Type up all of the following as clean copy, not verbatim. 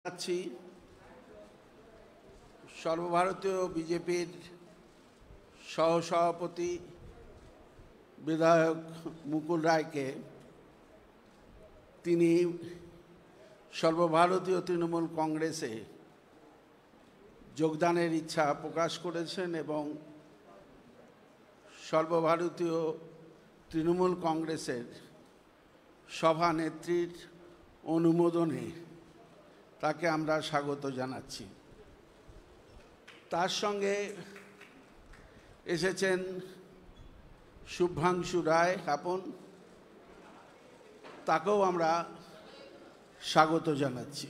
আছি সর্বভারতীয় বিজেপির সহসভাপতি বিধায়ক মুকুল রায়কে তিনি সর্বভারতীয় তৃণমূল কংগ্রেসে যোগদানের ইচ্ছা প্রকাশ করেছেন এবং সর্বভারতীয় তৃণমূল কংগ্রেসের সভানেত্রীর অনুমোদনে তাকে আমরা স্বাগত জানাচ্ছি। তার সঙ্গে এসেছেন শুভাংশু রায় আপন, তাকেও আমরা স্বাগত জানাচ্ছি।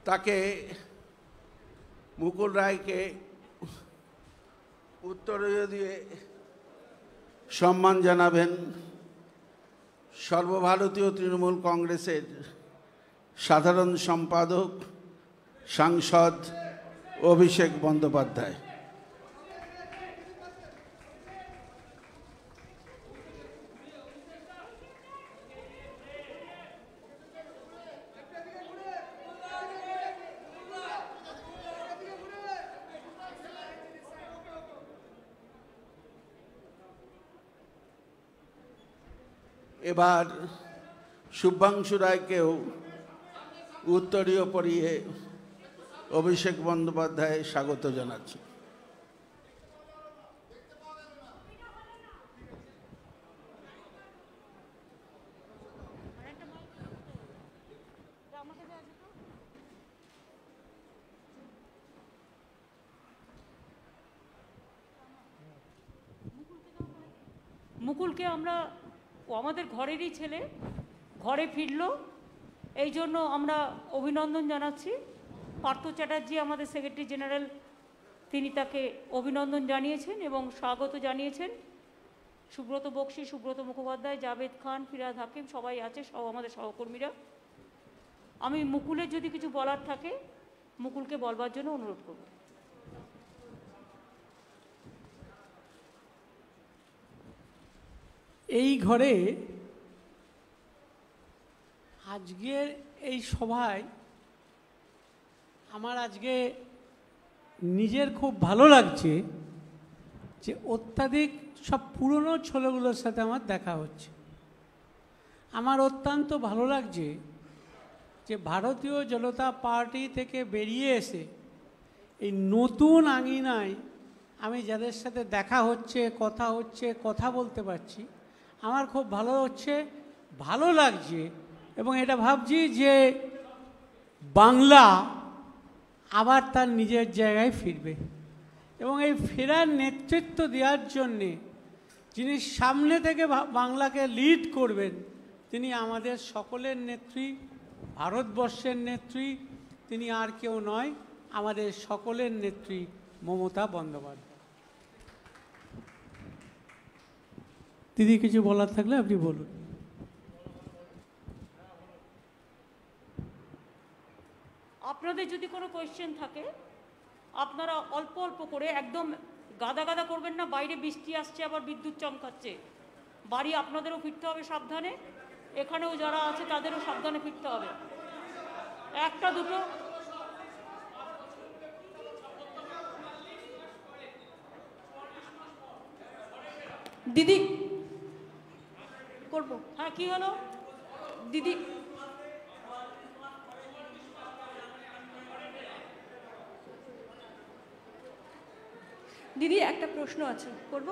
তাকে মুকুল রায়কে উত্তরীয় দিয়ে সম্মান জানাবেন সর্বভারতীয় তৃণমূল কংগ্রেসের সাধারণ সম্পাদক সাংসদ অভিষেক বন্দ্যোপাধ্যায়। এবার শুভাংশু রায়কেও উত্তরীয় পরিয়ে অভিষেক বন্দ্যোপাধ্যায় স্বাগত জানাচ্ছি। মুকুলকে আমরা আমাদের ঘরেরই ছেলে, ঘরে ফিরল, এই জন্য আমরা অভিনন্দন জানাচ্ছি। পার্থ চ্যাটার্জি আমাদের সেক্রেটারি জেনারেল, তিনি তাকে অভিনন্দন জানিয়েছেন এবং স্বাগত জানিয়েছেন। সুব্রত বক্সী, সুব্রত মুখোপাধ্যায়, জাভেদ খান, ফিরাদ হাকিম সবাই আছে, সব আমাদের সহকর্মীরা। আমি মুকুলের যদি কিছু বলার থাকে মুকুলকে বলবার জন্য অনুরোধ করব। এই ঘরে আজকের এই সভায় আমার আজকে নিজের খুব ভালো লাগছে যে অত্যাধিক সব পুরনো ছেলেগুলোর সাথে আমার দেখা হচ্ছে। আমার অত্যন্ত ভালো লাগছে যে ভারতীয় জনতা পার্টি থেকে বেরিয়ে এসে এই নতুন আঙিনায় আমি যাদের সাথে দেখা হচ্ছে, কথা বলতে পারছি, আমার খুব ভালো লাগছে এবং এটা ভাবছি যে বাংলা আবার তার নিজের জায়গায় ফিরবে এবং এই ফেরার নেতৃত্ব দেওয়ার জন্যে যিনি সামনে থেকে বাংলাকে লিড করবেন তিনি আমাদের সকলের নেত্রী, ভারতবর্ষের নেত্রী, তিনি আর কেউ নয়, আমাদের সকলের নেত্রী মমতা বন্দ্যোপাধ্যায়। দিদি কিছু বলার থাকলে আপনি বলুন। আপনাদের যদি কোনো কোয়েশ্চেন থাকে আপনারা অল্প অল্প করে, একদম গাদা গাদা করবেন না। বাইরে বৃষ্টি আসছে, আবার বিদ্যুৎ চমকাচ্ছে, বাড়ি আপনাদেরও ফিরতে হবে সাবধানে, এখানেও যারা আছে তাদেরও সাবধানে ফিরতে হবে। একটা দুটো দিদি করবো। হ্যাঁ, কি হলো দিদি? দিদি একটা প্রশ্ন আছে, করব?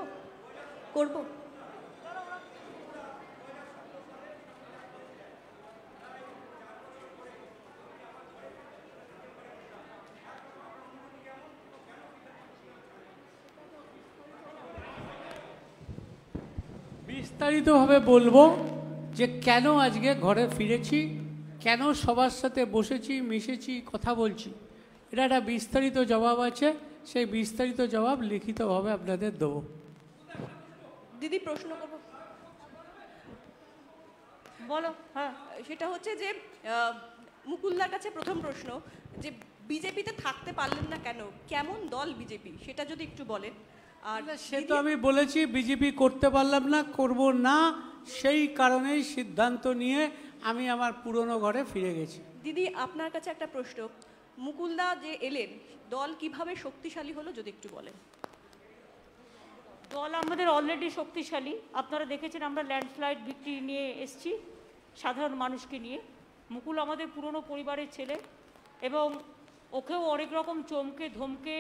বিস্তারিতভাবে বলবো যে কেন আজকে ঘরে ফিরেছি, কেন সবার সাথে বসেছি, মিশেছি, কথা বলছি। এটা একটা বিস্তারিত জবাব আছে, সেই বিস্তারিত জবাব লিখিতভাবে আপনাদের দেবো। দিদি প্রশ্ন করব, বলো। হ্যাঁ, সেটা হচ্ছে যে মুকুলদার কাছে প্রথম প্রশ্ন, যে বিজেপিতে থাকতে পারলেন না কেন, কেমন দল বিজেপি, সেটা যদি একটু বলেন। আর সে তো আমি বলেছি বিজেপি করতে পারলাম না, করব না, সেই কারণেই সিদ্ধান্ত নিয়ে আমি আমার পুরনো ঘরে ফিরে গেছি। দিদি আপনার কাছে একটা প্রশ্ন, মুকুলদা যে এলেন, দল কিভাবে শক্তিশালী হলো যদি একটু বলেন। দল আমাদের অলরেডি শক্তিশালী। আপনারা দেখেছেন আমরা ল্যান্ডস্লাইড ভিক্টরি নিয়ে এসেছি সাধারণ মানুষকে নিয়ে। মুকুল আমাদের পুরনো পরিবারের ছেলে এবং ওকেও অনেক রকম চমকে ধমকে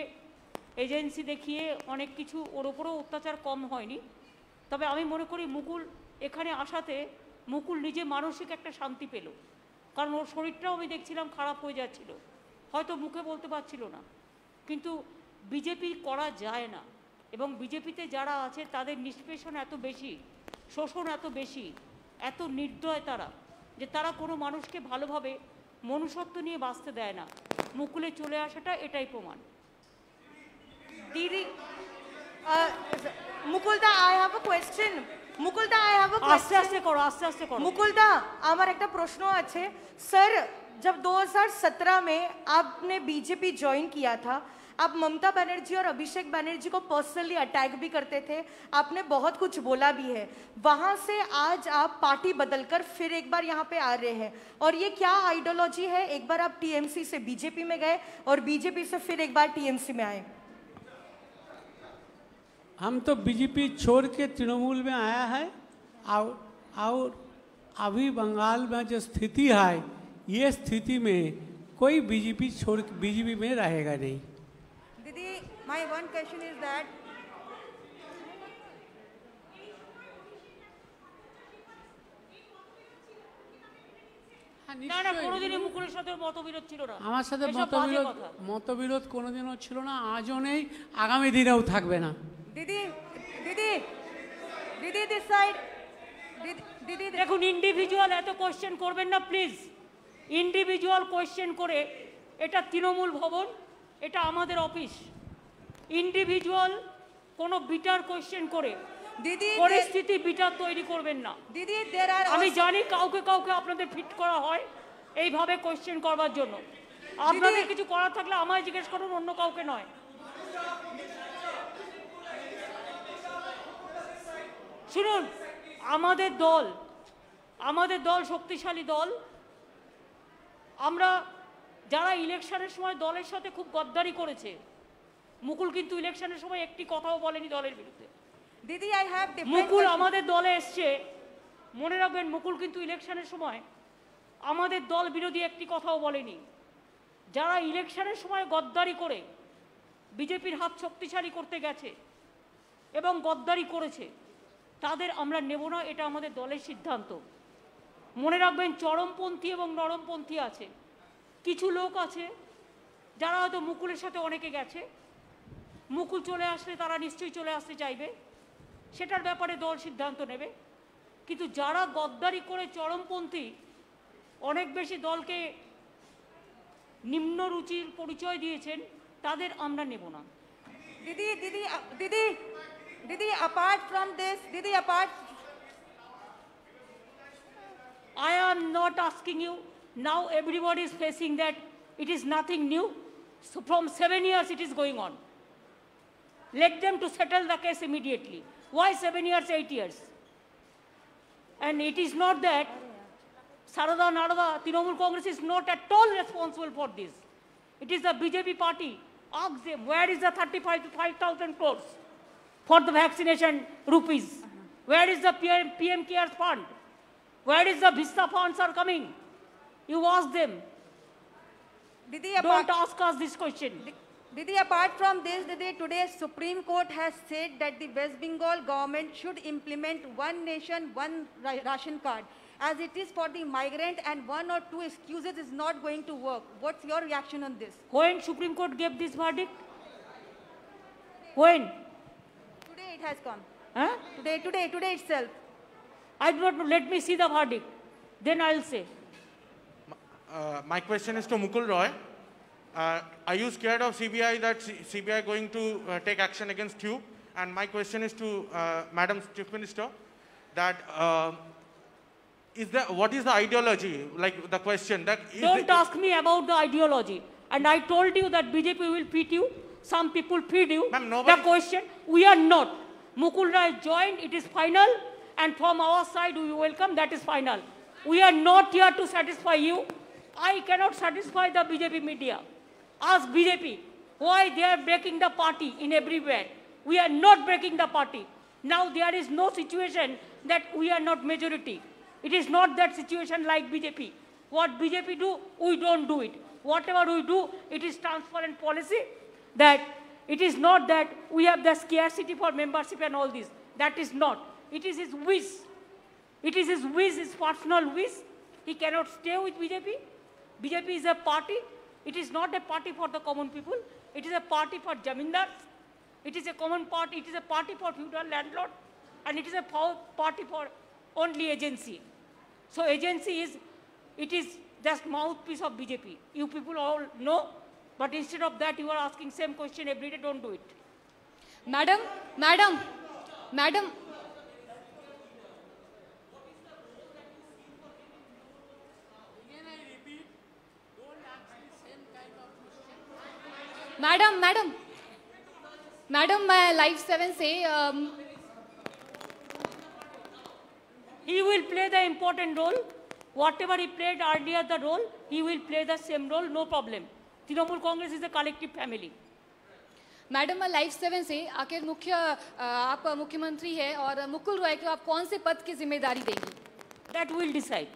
এজেন্সি দেখিয়ে অনেক কিছু ওর ওপরেও অত্যাচার কম হয়নি। তবে আমি মনে করি মুকুল এখানে আসাতে মুকুল নিজে মানসিক একটা শান্তি পেল, কারণ ওর শরীরটাও আমি দেখছিলাম খারাপ হয়ে যাচ্ছিল, হয়তো মুখে বলতে পারছিল না। কিন্তু বিজেপি করা যায় না, এবং বিজেপিতে যারা আছে তাদের নিষ্পেষণ এত বেশি, শোষণ এত বেশি, এত নির্দয় তারা, যে তারা কোনো মানুষকে ভালোভাবে মনুষ্যত্ব নিয়ে বাঁচতে দেয় না। মুকুলে চলে আসাটা এটাই প্রমাণ। Didi, Mukulda, I have a question. Mukulda, I have a আস্তে question. আস্তে করো, আস্তে আস্তে করো। मुकुलदा, আমার একটা প্রশ্ন আছে सर, जब 2017 में आपने बीजेपी ज्वाइन किया था, आप ममता बनर्जी और अभिषेक बनर्जी को पर्सनली अटैक भी करते थे, आपने बहुत कुछ बोला भी है। वहां से आज आप पार्टी बदलकर फिर एक बार यहाँ पे आ रहे हैं, और ये क्या आइडियोलॉजी है? एक बार आप टीएमसी से बीजेपी में गए और बीजेपी से फिर एक बार टीएमसी में आए। हम तो बीजेपी छोड़ के तृणमूल में आया है, और अभी बंगाल में जो स्थिति है, ये स्थिति में कोई बीजेपी छोड़ बीजेपी में रहेगा नहीं। Didi, my one question is that না না, কোনোদিনই মুকুলের সাথে মতবিরোধ ছিল না। আমার সাথে এসব বাজে কথা। মতবিরোধ কোনোদিনও ছিল না, আজও নেই, আগামী দিনেও থাকবে না। Didi, this side. Didi, দেখুন, ইন্ডিভিজুয়াল এত কোয়েশ্চেন করবেন না প্লিজ। ইন্ডিভিজুয়াল কোয়েশ্চেন করে, এটা তৃণমূল ভবন, এটা আমাদের অফিস। ইন্ডিভিজুয়াল কোনো বিটার কোয়েশ্চেন করে Didi, পরিস্থিতি বিটার তৈরি করবেন না। Didi, there are আমি also, জানি কাউকে কাউকে আপনাদের ফিট করা হয় এইভাবে কোয়েশ্চেন করবার জন্য। আপনাদের কিছু করার থাকলে আমায় জিজ্ঞেস করুন, অন্য কাউকে নয়। শুনুন, আমাদের দল শক্তিশালী দল। আমরা যারা ইলেকশনের সময় দলের সাথে খুব গদ্দারি করেছে, মুকুল কিন্তু ইলেকশনের সময় একটি কথাও বলেনি দলের বিরুদ্ধে। Didi, I have different Mukul questions. আমাদের দলে এসছে, মনে রাখবেন, মুকুল কিন্তু ইলেকশনের সময় আমাদের দল বিরোধী একটি কথাও বলেনি। যারা ইলেকশনের সময় গদ্দারি করে বিজেপির হাত শক্তিশালী করতে গেছে এবং গদ্দারি করেছে, তাদের আমরা নেব না, এটা আমাদের দলের সিদ্ধান্ত। মনে রাখবেন, চরমপন্থী এবং নরমপন্থী আছে। কিছু লোক আছে যারা হয়তো মুকুলের সাথে অনেকে গেছে, মুকুল চলে আসলে তারা নিশ্চয়ই চলে আসতে চাইবে, সেটার ব্যাপারে দল সিদ্ধান্ত নেবে। কিন্তু যারা গদ্দারি করে চরমপন্থী, অনেক বেশি দলকে নিম্ন রুচির পরিচয় দিয়েছেন, তাদের আমরা নেব না। Didi, apart from this, I am not asking you. Now everybody is facing that it is nothing new. So from 7 years it is going on. Let them to settle the case immediately. Why 7 years, 8 years? And it is not that Sarada Narada, Trinamool Congress is not at all responsible for this. It is the BJP party. Ask them, where is the 35,000 crores for the vaccination rupees? Where is the PM Cares Fund? Where is the Vista funds are coming? You ask them. Didi, Don't ask us this question. Didi, apart from this, Didi, today Supreme Court has said that the West Bengal government should implement one nation, one ration card, as it is for the migrant, and one or two excuses is not going to work. What's your reaction on this? When Supreme Court gave this verdict? When? Today it has come. Huh? Today itself. I do not know. Let me see the verdict. Then I'll say. My question is to Mukul Roy. Are you scared of CBI, that CBI going to take action against you? And my question is to Madam Chief Minister, that what is the ideology? Like the question that Don't ask me about the ideology. And I told you that BJP will beat you. some people feed you. Ma'am, The nobody- question, we are not. Mukul Roy joined, it is final, and from our side we welcome, that is final. We are not here to satisfy you. I cannot satisfy the BJP media. Ask BJP why they are breaking the party in everywhere. We are not breaking the party. Now there is no situation that we are not majority. It is not that situation like BJP. What BJP do, we don't do it. Whatever we do, it is transparent policy that it is not that we have the scarcity for membership and all this. That is not. It is his wish. It is his wish, his personal wish. He cannot stay with BJP. BJP is a party. It is not a party for the common people. It is a party for jamindars. It is a common party. It is a party for feudal landlord. And it is a party for only agency. So agency is, it is just mouthpiece of BJP. You people all know. But instead of that, you are asking same question every day. Don't do it. Madam. Madam, my Live 7 say, He will play the important role. Whatever he played earlier the role, he will play the same role, no problem. Trinamool Congress is a collective family. Madam मैं live 7 से आखिर आप मुख्यमंत्री है और मुकुल रॉय को आप कौन से पद की जिम्मेदारी देंगी? That will decide.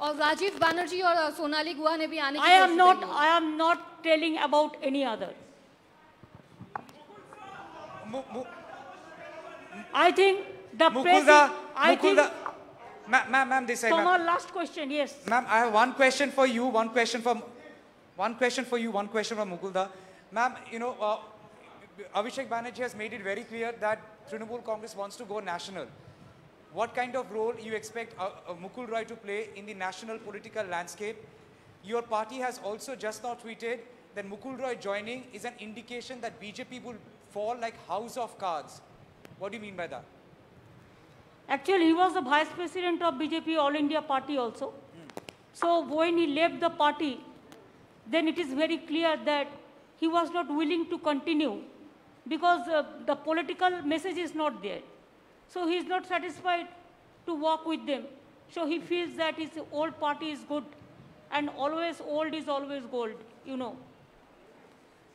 और राजीव बनर्जी और सोनाली गुहा ने भी आने की I am कोशिश की। I am not telling about any other. I think the president. I think. Ma'am, this side. Tomorrow, last question, yes. Ma'am, I have one question for you, one question for Mukulda. Ma'am, you know, Abhishek Banerjee has made it very clear that Trinamool Congress wants to go national. What kind of role you expect Mukul Roy to play in the national political landscape? Your party has also just now tweeted that Mukul Roy joining is an indication that BJP will fall like house of cards. What do you mean by that? Actually, he was the vice president of BJP All India Party also. So when he left the party, then it is very clear that he was not willing to continue because the political message is not there. So he is not satisfied to work with them. So he feels that his old party is good and always old is always gold, you know.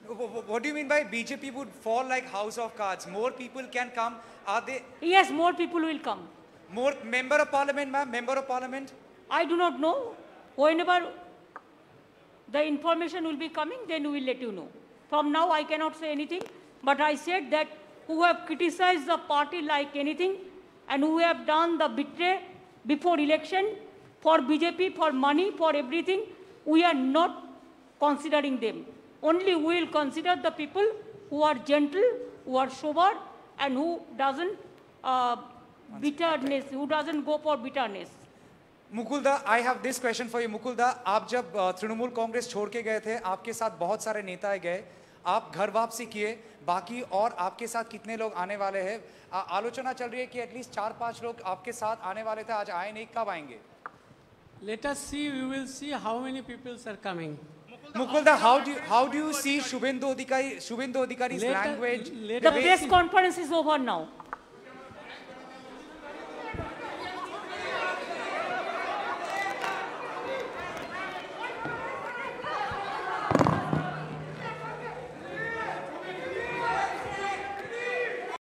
What do you mean by BJP would fall like house of cards? More people can come. Are they? Yes, more people will come. More member of parliament, ma'am? Member of parliament? I do not know. Whenever the information will be coming, then we will let you know. From now, I cannot say anything. But I said that who have criticized the party like anything and who have done the betray before election for BJP, for money, for everything, we are not considering them. Only we will consider the people who are gentle, who are sober, and who doesn't bitterness, who doesn't go for bitterness. मुकुलदा, I have this question for you. मुकुलदा, आप जब तृणमूल कांग्रेस छोड़ के गए थे, आपके साथ बहुत सारे नेता गए, आप घर वापसी किए, बाकी और आपके साथ कितने लोग आने वाले हैं? आलोचना चल रही है कि एटलीस्ट 4-5 लोग आपके साथ आने वाले थे, आज आए नहीं, कब आएंगे? Let us see, we will see how many people are coming. Mukulda, how do you see Shubhendu Adhikari's language? The press conference is over now.